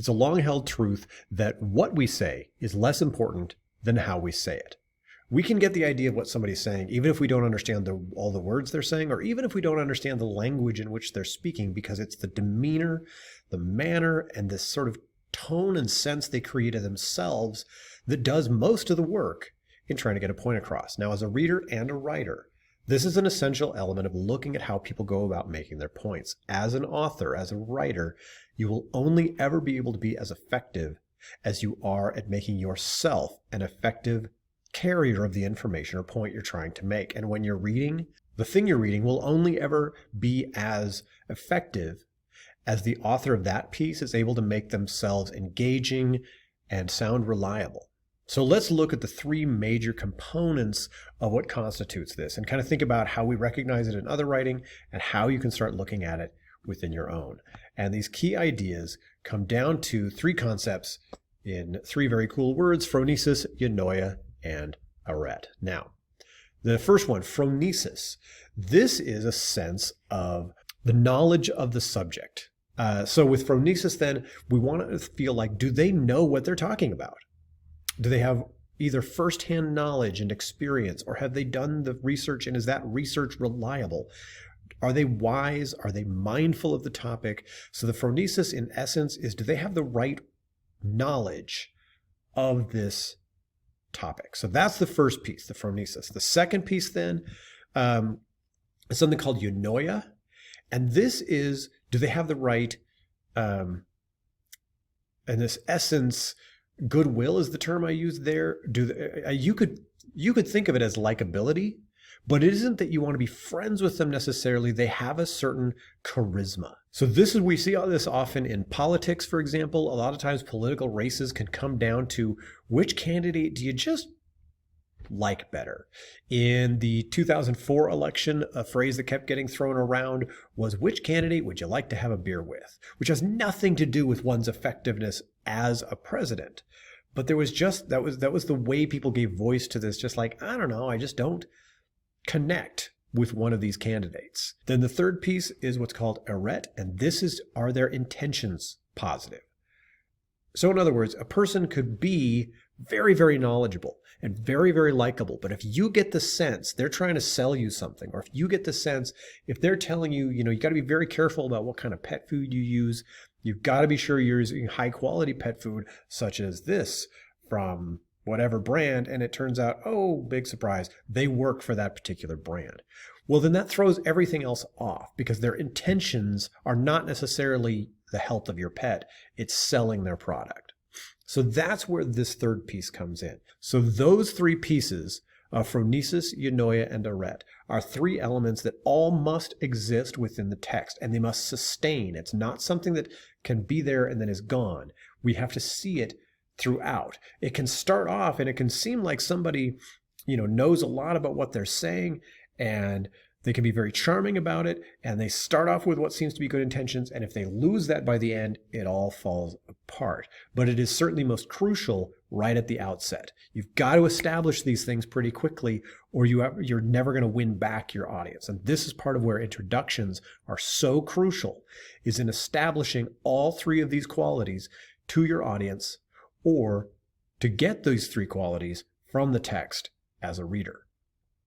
It's a long-held truth that what we say is less important than how we say it. We can get the idea of what somebody's saying, even if we don't understand all the words they're saying, or even if we don't understand the language in which they're speaking, because it's the demeanor, the manner, and this sort of tone and sense they create of themselves that does most of the work in trying to get a point across. Now, as a reader and a writer, this is an essential element of looking at how people go about making their points. As an author, as a writer, you will only ever be able to be as effective as you are at making yourself an effective carrier of the information or point you're trying to make. And when you're reading, the thing you're reading will only ever be as effective as the author of that piece is able to make themselves engaging and sound reliable. So let's look at the three major components of what constitutes this and kind of think about how we recognize it in other writing and how you can start looking at it within your own. And these key ideas come down to three concepts in three very cool words: Phronesis, Eunoia, and Arete. Now, the first one, Phronesis. This is a sense of the knowledge of the subject. So with Phronesis, then, we want to feel like, do they know what they're talking about? Do they have either firsthand knowledge and experience, or have they done the research, and is that research reliable? Are they wise? Are they mindful of the topic? So the Phronesis, in essence, is, do they have the right knowledge of this topic? So that's the first piece, the Phronesis. The second piece, then, is something called Eunoia. And this is, do they have the right, in this essence, goodwill is the term I use there. You could think of it as likability, but it isn't that you want to be friends with them necessarily. They have a certain charisma. So we see all this often in politics, for example. A lot of times political races can come down to which candidate do you just like better. In the 2004 election, a phrase that kept getting thrown around was, which candidate would you like to have a beer with? Which has nothing to do with one's effectiveness as a president. But there was just, that was the way people gave voice to this, just like, I don't know, I just don't connect with one of these candidates. Then the third piece is what's called Arete, and this is, are their intentions positive? So in other words, a person could be very, very knowledgeable and very, very likable, but if you get the sense they're trying to sell you something, or if you get the sense, if they're telling you, you got to be very careful about what kind of pet food you use, you've got to be sure you're using high quality pet food, such as this from whatever brand, and it turns out, oh, big surprise, they work for that particular brand. Well, then that throws everything else off, because their intentions are not necessarily the health of your pet, it's selling their product. So that's where this third piece comes in. So those three pieces of Phronesis, Eunoia, and Arete are three elements that all must exist within the text, and they must sustain. It's not something that can be there and then is gone. We have to see it throughout. It can start off and it can seem like somebody, knows a lot about what they're saying, and they can be very charming about it, and they start off with what seems to be good intentions, and if they lose that by the end, it all falls apart. But it is certainly most crucial right at the outset. You've got to establish these things pretty quickly, or you're never going to win back your audience. And this is part of where introductions are so crucial, is in establishing all three of these qualities to your audience, or to get these three qualities from the text as a reader.